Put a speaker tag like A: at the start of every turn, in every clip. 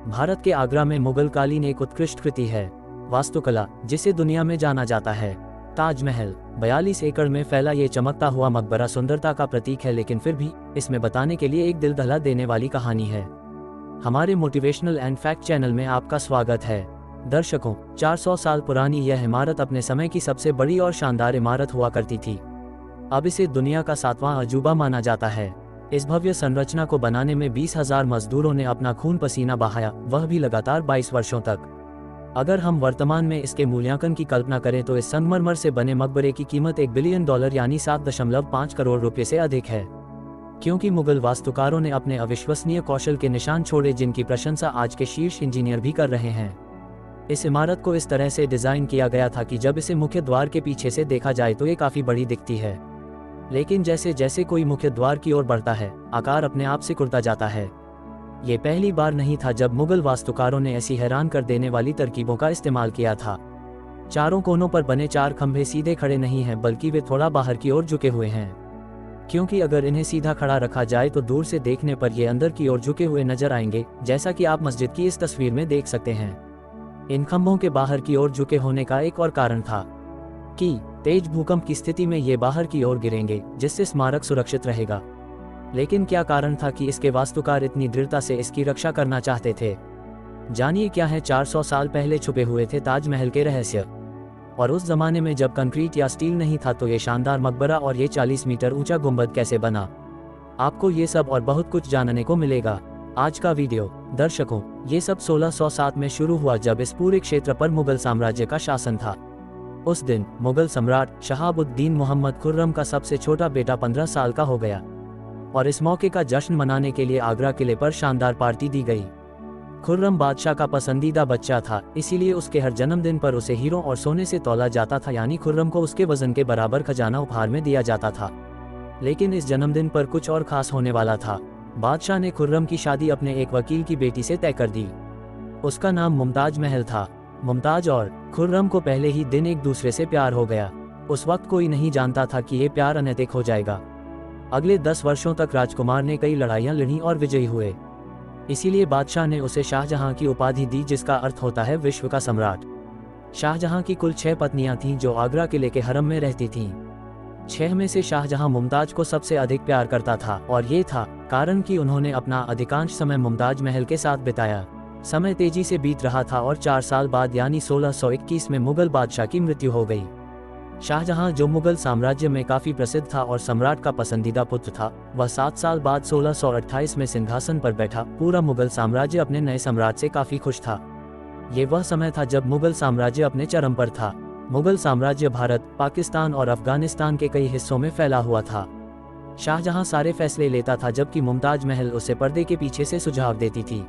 A: भारत के आगरा में मुगल कालीन एक उत्कृष्ट कृति है। वास्तुकला जिसे दुनिया में जाना जाता है। ताजमहल 42 एकड़ में फैला ये चमकता हुआ मकबरा सुंदरता का प्रतीक है, लेकिन फिर भी इसमें बताने के लिए एक दिल दहला देने वाली कहानी है। हमारे मोटिवेशनल एंड फैक्ट चैनल में आपका स्वागत है। दर्शकों, 400 साल पुरानी यह इमारत अपने समय की सबसे बड़ी और शानदार इमारत हुआ करती थी। अब इसे दुनिया का 7वां अजूबा माना जाता है। इस भव्य संरचना को बनाने में 20,000 मजदूरों ने अपना खून पसीना बहाया, वह भी लगातार 22 वर्षों तक। अगर हम वर्तमान में इसके मूल्यांकन की कल्पना करें तो इस संगमरमर से बने मकबरे की कीमत $1 बिलियन यानी 7.5 करोड़ रुपये से अधिक है। क्योंकि मुगल वास्तुकारों ने अपने अविश्वसनीय कौशल के निशान छोड़े, जिनकी प्रशंसा आज के शीर्ष इंजीनियर भी कर रहे हैं। इस इमारत को इस तरह से डिजाइन किया गया था कि जब इसे मुख्य द्वार के पीछे से देखा जाए तो ये काफी बड़ी दिखती है, लेकिन जैसे जैसे कोई मुख्य द्वार की ओर बढ़ता है, आकार अपने आप से खुलता जाता है। ये पहली बार नहीं था जब मुगल वास्तुकारों ने ऐसी हैरान कर देने वाली तरकीबों का इस्तेमाल किया था। चारों कोनों पर बने 4 खंभे सीधे खड़े नहीं हैं, बल्कि वे थोड़ा बाहर की ओर झुके हुए हैं। क्योंकि अगर इन्हें सीधा खड़ा रखा जाए तो दूर से देखने पर ये अंदर की ओर झुके हुए नजर आएंगे, जैसा कि आप मस्जिद की इस तस्वीर में देख सकते हैं। इन खंभों के बाहर की ओर झुके होने का एक और कारण था कि तेज भूकंप की स्थिति में ये बाहर की ओर गिरेंगे, जिससे स्मारक सुरक्षित रहेगा। लेकिन क्या कारण था कि इसके वास्तुकार इतनी दृढ़ता से इसकी रक्षा करना चाहते थे? जानिए क्या है 400 साल पहले छुपे हुए थे ताजमहल के रहस्य। और उस जमाने में जब कंक्रीट या स्टील नहीं था, तो ये शानदार मकबरा और ये 40 मीटर ऊंचा गुंबद कैसे बना? आपको ये सब और बहुत कुछ जानने को मिलेगा आज का वीडियो। दर्शकों, ये सब 1607 में शुरू हुआ, जब इस पूरे क्षेत्र पर मुगल साम्राज्य का शासन था। उस दिन मुगल सम्राट शहाबुद्दीन मोहम्मद खुर्रम का सबसे छोटा बेटा 15 साल का हो गया, और इस मौके का जश्न मनाने के लिए आगरा किले पर शानदार पार्टी दी गई। खुर्रम बादशाह का पसंदीदा बच्चा था, इसीलिए उसके हर जन्मदिन पर उसे हीरों और सोने से तौला जाता था, यानी खुर्रम को उसके वजन के बराबर खजाना उपहार में दिया जाता था। लेकिन इस जन्मदिन पर कुछ और खास होने वाला था। बादशाह ने खुर्रम की शादी अपने एक वकील की बेटी से तय कर दी। उसका नाम मुमताज महल था। मुमताज और खुर्रम को पहले ही दिन एक दूसरे से प्यार हो गया। उस वक्त कोई नहीं जानता था कि ये प्यार अनैतिक हो जाएगा। अगले 10 वर्षों तक राजकुमार ने कई लड़ाइयां लड़ी और विजयी हुए। इसीलिए बादशाह ने उसे शाहजहां की उपाधि दी, जिसका अर्थ होता है विश्व का सम्राट। शाहजहां की कुल 6 पत्नियां थीं, जो आगरा किले के हरम में रहती थीं। 6 में से शाहजहां मुमताज को सबसे अधिक प्यार करता था, और ये था कारण कि उन्होंने अपना अधिकांश समय मुमताज महल के साथ बिताया। समय तेजी से बीत रहा था और 4 साल बाद यानी 1621 में मुगल बादशाह की मृत्यु हो गई। शाहजहां, जो मुगल साम्राज्य में काफी प्रसिद्ध था और सम्राट का पसंदीदा पुत्र था, वह 7 साल बाद 1628 में सिंहासन पर बैठा। पूरा मुगल साम्राज्य अपने नए सम्राट से काफी खुश था। ये वह समय था जब मुगल साम्राज्य अपने चरम पर था। मुगल साम्राज्य भारत, पाकिस्तान और अफगानिस्तान के कई हिस्सों में फैला हुआ था। शाहजहां सारे फैसले लेता था, जबकि मुमताज महल उसे पर्दे के पीछे से सुझाव देती थी।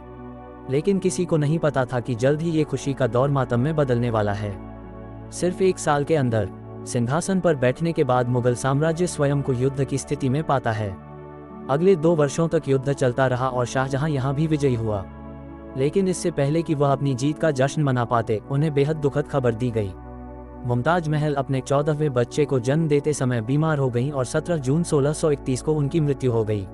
A: लेकिन किसी को नहीं पता था कि जल्द ही ये खुशी का दौर मातम में बदलने वाला है। सिर्फ 1 साल के अंदर सिंहासन पर बैठने के बाद मुगल साम्राज्य स्वयं को युद्ध की स्थिति में पाता है। अगले 2 वर्षों तक युद्ध चलता रहा और शाहजहां यहाँ भी विजयी हुआ। लेकिन इससे पहले कि वह अपनी जीत का जश्न मना पाते, उन्हें बेहद दुखद खबर दी गई। मुमताज महल अपने 14वें बच्चे को जन्म देते समय बीमार हो गईं और 17 जून 1631 को उनकी मृत्यु हो गई।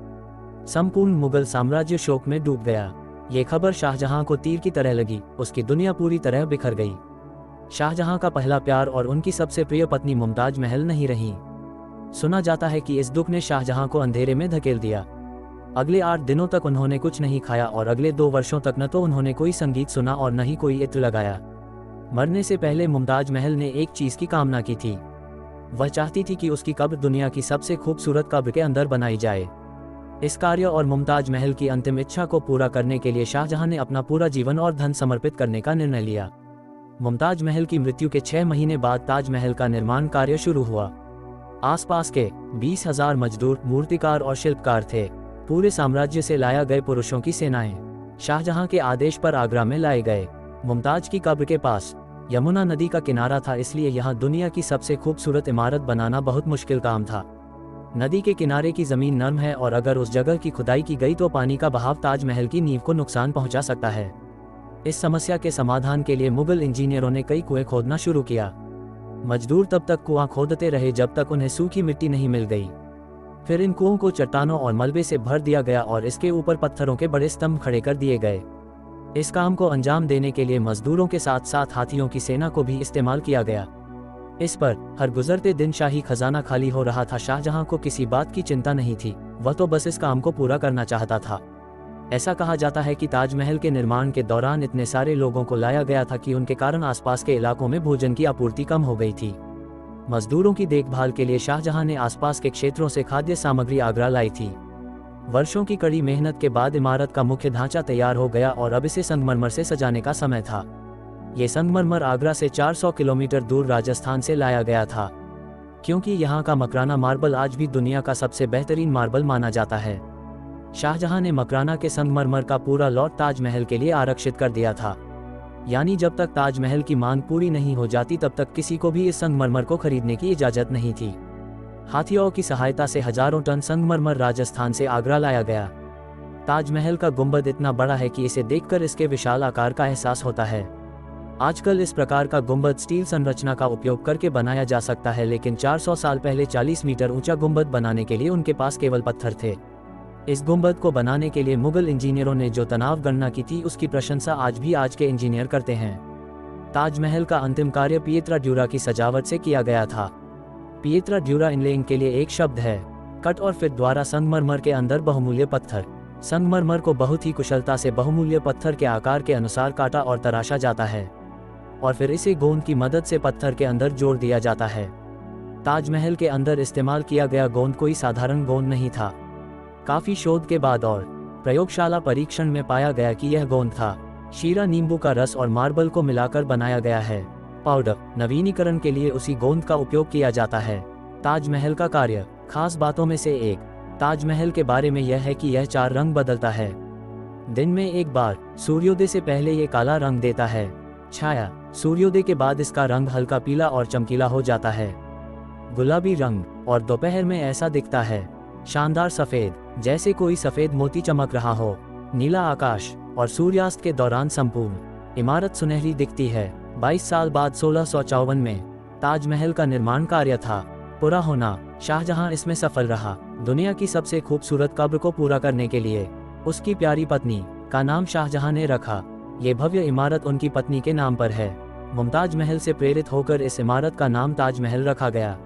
A: संपूर्ण मुगल साम्राज्य शोक में डूब गया। ये खबर शाहजहां को तीर की तरह लगी। उसकी दुनिया पूरी तरह बिखर गई। शाहजहां का पहला प्यार और उनकी सबसे प्रिय पत्नी मुमताज महल नहीं रही। सुना जाता है कि इस दुख ने शाहजहां को अंधेरे में धकेल दिया। अगले 8 दिनों तक उन्होंने कुछ नहीं खाया और अगले 2 वर्षों तक न तो उन्होंने कोई संगीत सुना और न ही कोई इत्र लगाया। मरने से पहले मुमताज महल ने एक चीज की कामना की थी। वह चाहती थी कि उसकी कब्र दुनिया की सबसे खूबसूरत कब्र के अंदर बनाई जाए। इस कार्य और मुमताज महल की अंतिम इच्छा को पूरा करने के लिए शाहजहां ने अपना पूरा जीवन और धन समर्पित करने का निर्णय लिया। मुमताज महल की मृत्यु के 6 महीने बाद ताजमहल का निर्माण कार्य शुरू हुआ। आसपास के 20,000 मजदूर, मूर्तिकार और शिल्पकार थे। पूरे साम्राज्य से लाया गए पुरुषों की सेनाएं शाहजहां के आदेश पर आगरा में लाए गए। मुमताज की कब्र के पास यमुना नदी का किनारा था, इसलिए यहाँ दुनिया की सबसे खूबसूरत इमारत बनाना बहुत मुश्किल काम था। नदी के किनारे की जमीन नरम है और अगर उस जगह की खुदाई की गई तो पानी का बहाव ताजमहल की नींव को नुकसान पहुंचा सकता है। इस समस्या के समाधान के लिए मुगल इंजीनियरों ने कई कुएं खोदना शुरू किया। मजदूर तब तक कुआं खोदते रहे जब तक उन्हें सूखी मिट्टी नहीं मिल गई। फिर इन कुओं को चट्टानों और मलबे से भर दिया गया और इसके ऊपर पत्थरों के बड़े स्तंभ खड़े कर दिए गए। इस काम को अंजाम देने के लिए मजदूरों के साथ साथ हाथियों की सेना को भी इस्तेमाल किया गया। इस पर हर गुजरते दिन शाही खजाना खाली हो रहा था। शाहजहां को किसी बात की चिंता नहीं थी, वह तो बस इस काम को पूरा करना चाहता था। ऐसा कहा जाता है कि ताजमहल के निर्माण के दौरान इतने सारे लोगों को लाया गया था कि उनके कारण आसपास के इलाकों में भोजन की आपूर्ति कम हो गई थी। मजदूरों की देखभाल के लिए शाहजहां ने आसपास के क्षेत्रों से खाद्य सामग्री आगरा लाई थी। वर्षों की कड़ी मेहनत के बाद इमारत का मुख्य ढांचा तैयार हो गया और अब इसे संगमरमर से सजाने का समय था। ये संगमरमर आगरा से 400 किलोमीटर दूर राजस्थान से लाया गया था, क्योंकि यहाँ का मकराना मार्बल आज भी दुनिया का सबसे बेहतरीन मार्बल माना जाता है। शाहजहां ने मकराना के संगमरमर का पूरा लॉट ताजमहल के लिए आरक्षित कर दिया था, यानी जब तक ताजमहल की मांग पूरी नहीं हो जाती तब तक किसी को भी इस संगमरमर को खरीदने की इजाजत नहीं थी। हाथियों की सहायता से हजारों टन संगमरमर राजस्थान से आगरा लाया गया। ताजमहल का गुंबद इतना बड़ा है कि इसे देखकर इसके विशाल आकार का एहसास होता है। आजकल इस प्रकार का गुंबद स्टील संरचना का उपयोग करके बनाया जा सकता है, लेकिन 400 साल पहले 40 मीटर ऊंचा गुंबद बनाने के लिए उनके पास केवल पत्थर थे। इस गुंबद को बनाने के लिए मुगल इंजीनियरों ने जो तनाव गणना की थी उसकी प्रशंसा आज भी आज के इंजीनियर करते हैं। ताजमहल का अंतिम कार्य पिएत्रा ड्यूरा की सजावट से किया गया था। पिएत्रा ड्यूरा इनलेइंग के लिए एक शब्द है। कट और फिट द्वारा संगमरमर के अंदर बहुमूल्य पत्थर। संगमरमर को बहुत ही कुशलता से बहुमूल्य पत्थर के आकार के अनुसार काटा और तराशा जाता है और फिर इसे गोंद की मदद से पत्थर के अंदर जोड़ दिया जाता है। ताजमहल के अंदर इस्तेमाल किया गया गोंद कोई साधारण गोंद नहीं था। काफी शोध के बाद और प्रयोगशाला परीक्षण में पाया गया कि यह गोंद था शीरा, नींबू का रस और मार्बल को मिलाकर बनाया गया है। पाउडर नवीनीकरण के लिए उसी गोंद का उपयोग किया जाता है। ताजमहल का कार्य। खास बातों में से एक ताजमहल के बारे में यह है कि यह 4 रंग बदलता है। दिन में एक बार सूर्योदय से पहले ये काला रंग देता है। छाया। सूर्योदय के बाद इसका रंग हल्का पीला और चमकीला हो जाता है, गुलाबी रंग, और दोपहर में ऐसा दिखता है शानदार सफेद, जैसे कोई सफेद मोती चमक रहा हो। नीला आकाश और सूर्यास्त के दौरान संपूर्ण इमारत सुनहरी दिखती है। 22 साल बाद 1654 में ताजमहल का निर्माण कार्य था पूरा होना। शाहजहां इसमें सफल रहा। दुनिया की सबसे खूबसूरत कब्र को पूरा करने के लिए उसकी प्यारी पत्नी का नाम शाहजहां ने रखा। ये भव्य इमारत उनकी पत्नी के नाम पर है। मुमताज महल से प्रेरित होकर इस इमारत का नाम ताजमहल रखा गया।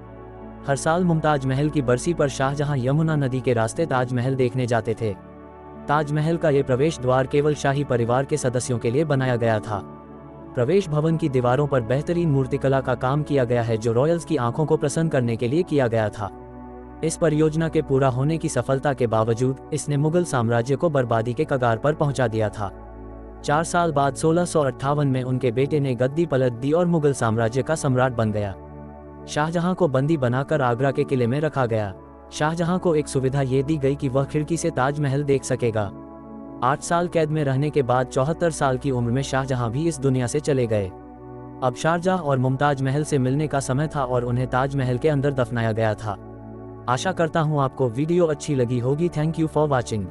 A: हर साल मुमताज महल की बरसी पर शाहजहां यमुना नदी के रास्ते ताजमहल देखने जाते थे। ताजमहल का ये प्रवेश द्वार केवल शाही परिवार के सदस्यों के लिए बनाया गया था। प्रवेश भवन की दीवारों पर बेहतरीन मूर्तिकला का काम किया गया है, जो रॉयल्स की आंखों को प्रसन्न करने के लिए किया गया था। इस परियोजना के पूरा होने की सफलता के बावजूद इसने मुगल साम्राज्य को बर्बादी के कगार पर पहुंचा दिया था। 4 साल बाद 1658 में उनके बेटे ने गद्दी पलट दी और मुगल साम्राज्य का सम्राट बन गया। शाहजहां को बंदी बनाकर आगरा के किले में रखा गया। शाहजहां को एक सुविधा ये दी गई कि वह खिड़की से ताजमहल देख सकेगा। 8 साल कैद में रहने के बाद 74 साल की उम्र में शाहजहां भी इस दुनिया से चले गए। अब शारजाह और मुमताज महल से मिलने का समय था और उन्हें ताजमहल के अंदर दफनाया गया था। आशा करता हूँ आपको वीडियो अच्छी लगी होगी। Thank you for watching.